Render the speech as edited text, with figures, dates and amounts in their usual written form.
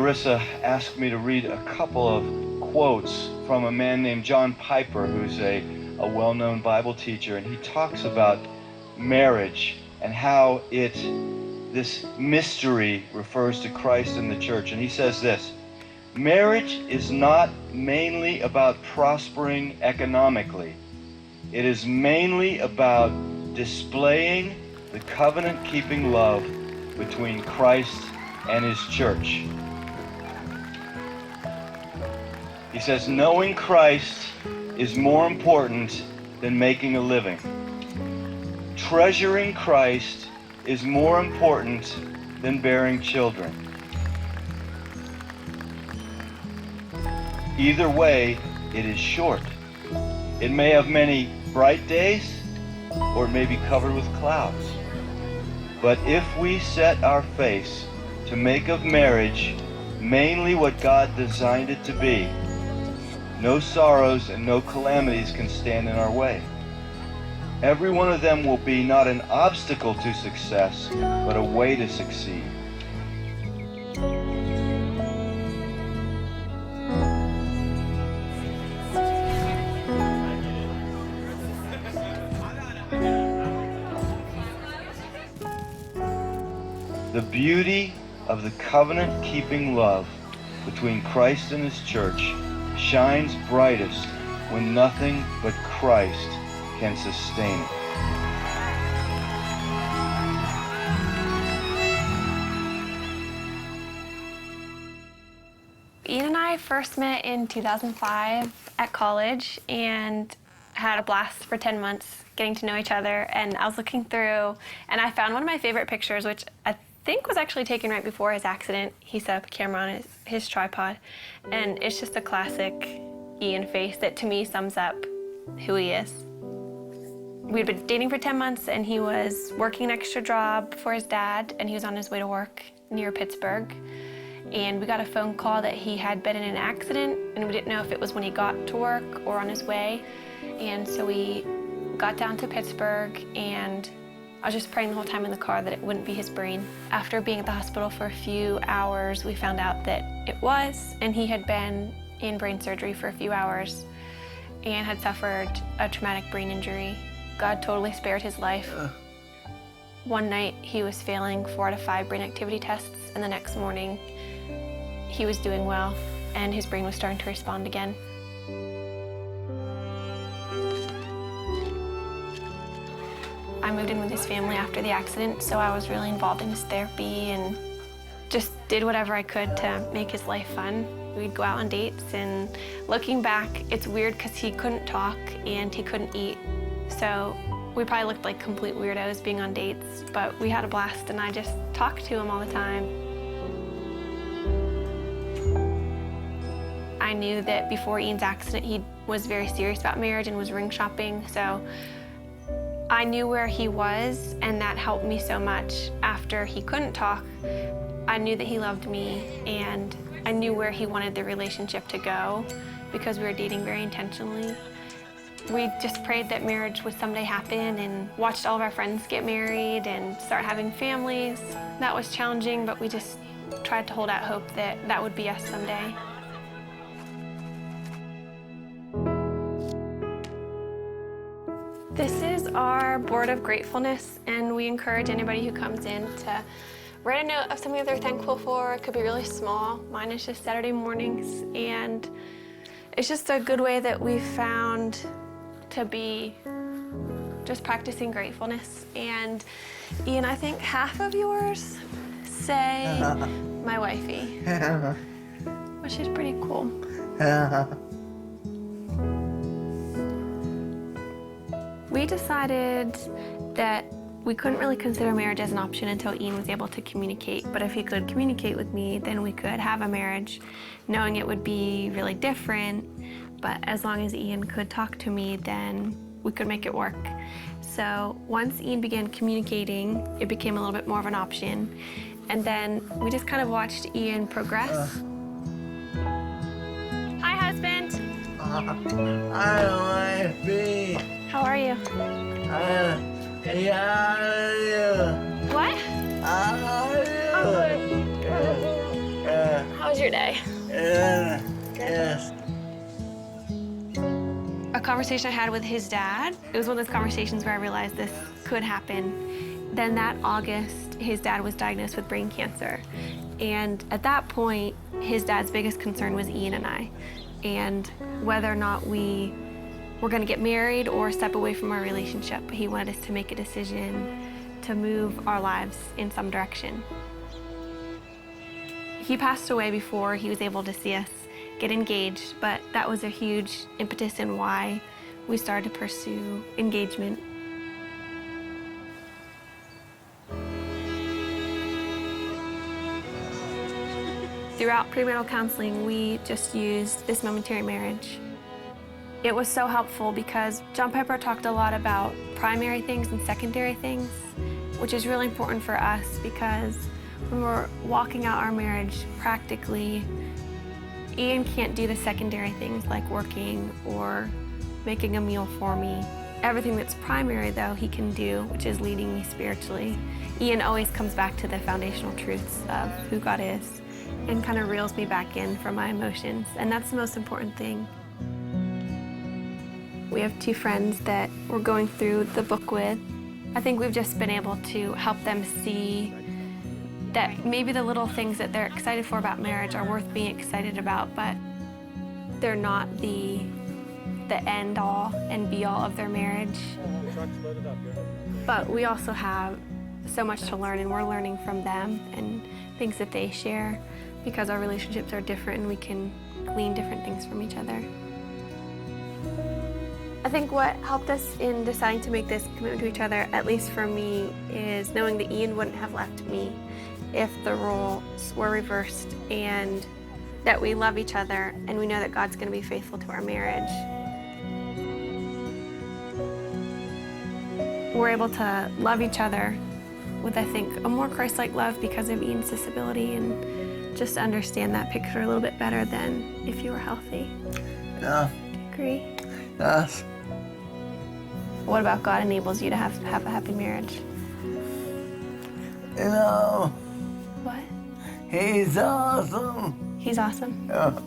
Larissa asked me to read a couple of quotes from a man named John Piper, who's a well-known Bible teacher, and he talks about marriage and how this mystery refers to Christ and the church. And he says this: marriage is not mainly about prospering economically. It is mainly about displaying the covenant-keeping love between Christ and his church. He says, knowing Christ is more important than making a living. Treasuring Christ is more important than bearing children. Either way, it is short. It may have many bright days, or it may be covered with clouds. But if we set our face to make of marriage mainly what God designed it to be, no sorrows and no calamities can stand in our way. Every one of them will be not an obstacle to success, but a way to succeed. The beauty of the covenant-keeping love between Christ and his church shines brightest when nothing but Christ can sustain it. Ian and I first met in 2005 at college and had a blast for 10 months getting to know each other. And I was looking through and I found one of my favorite pictures, which I think was actually taken right before his accident. He set up a camera on his tripod, and it's just a classic Ian face that to me sums up who he is. We'd been dating for 10 months and he was working an extra job for his dad, and he was on his way to work near Pittsburgh. And we got a phone call that he had been in an accident, and we didn't know if it was when he got to work or on his way. And so we got down to Pittsburgh, and I was just praying the whole time in the car that it wouldn't be his brain. After being at the hospital for a few hours, we found out that it was, and he had been in brain surgery for a few hours and had suffered a traumatic brain injury. God totally spared his life. One night he was failing 4 out of 5 brain activity tests, and the next morning he was doing well and his brain was starting to respond again. I moved in with his family after the accident, so I was really involved in his therapy and just did whatever I could to make his life fun. We'd go out on dates, and looking back, it's weird because he couldn't talk and he couldn't eat. So we probably looked like complete weirdos being on dates, but we had a blast, and I just talked to him all the time. I knew that before Ian's accident, he was very serious about marriage and was ring shopping, so I knew where he was, and that helped me so much. After he couldn't talk, I knew that he loved me, and I knew where he wanted the relationship to go because we were dating very intentionally. We just prayed that marriage would someday happen and watched all of our friends get married and start having families. That was challenging, but we just tried to hold out hope that that would be us someday. This is our board of gratefulness, and we encourage anybody who comes in to write a note of something that they're thankful for. It could be really small. Mine is just Saturday mornings, and it's just a good way that we've found to be just practicing gratefulness. And Ian, I think half of yours say my wifey, which is pretty cool. We decided that we couldn't really consider marriage as an option until Ian was able to communicate. But if he could communicate with me, then we could have a marriage, knowing it would be really different. But as long as Ian could talk to me, then we could make it work. So once Ian began communicating, it became a little bit more of an option. And then we just kind of watched Ian progress. Hi, husband. Hi, wifey. How are you? Yeah, What? how are you? I'm good. How How was your day? Yes. A conversation I had with his dad, it was one of those conversations where I realized this could happen. Then that August, his dad was diagnosed with brain cancer. And at that point, his dad's biggest concern was Ian and I, and whether or not we were gonna get married or step away from our relationship. He wanted us to make a decision to move our lives in some direction. He passed away before he was able to see us get engaged, but that was a huge impetus in why we started to pursue engagement. Throughout premarital counseling, we just used this momentary marriage. It was so helpful because John Piper talked a lot about primary things and secondary things, which is really important for us because when we're walking out our marriage practically, Ian can't do the secondary things like working or making a meal for me. Everything that's primary, though, he can do, which is leading me spiritually. Ian always comes back to the foundational truths of who God is and kind of reels me back in from my emotions, and that's the most important thing. We have two friends that we're going through the book with. I think we've just been able to help them see that maybe the little things that they're excited for about marriage are worth being excited about, but they're not the end all and be all of their marriage. But we also have so much to learn, and we're learning from them and things that they share because our relationships are different and we can glean different things from each other. I think what helped us in deciding to make this commitment to each other, at least for me, is knowing that Ian wouldn't have left me if the roles were reversed, and that we love each other and we know that God's going to be faithful to our marriage. We're able to love each other with, I think, a more Christ-like love because of Ian's disability, and just to understand that picture a little bit better than if you were healthy. Yeah. Do you agree? Yes. What about God enables you to have a happy marriage? You know, What? he's awesome. He's awesome. Yeah.